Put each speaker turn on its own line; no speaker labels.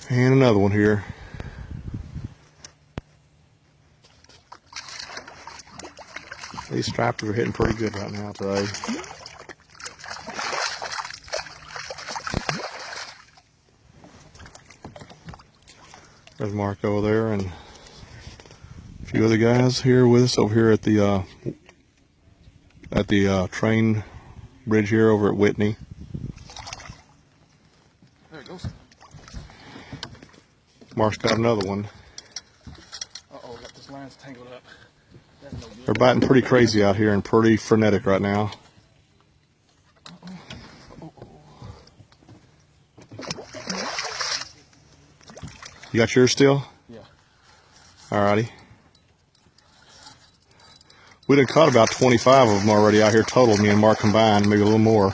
And another one here. These stripers are hitting pretty good right now today. There's Mark over there and a few other guys here with us over here at the train bridge here over at Whitney.
There it goes.
Mark's got another one.
Uh-oh, got this line's tangled up. That's no good.
They're biting pretty crazy out here and pretty frenetic right now. You got yours still?
Yeah.
Alrighty. We done caught about 25 of them already out here total, me and Mark combined, maybe a little more.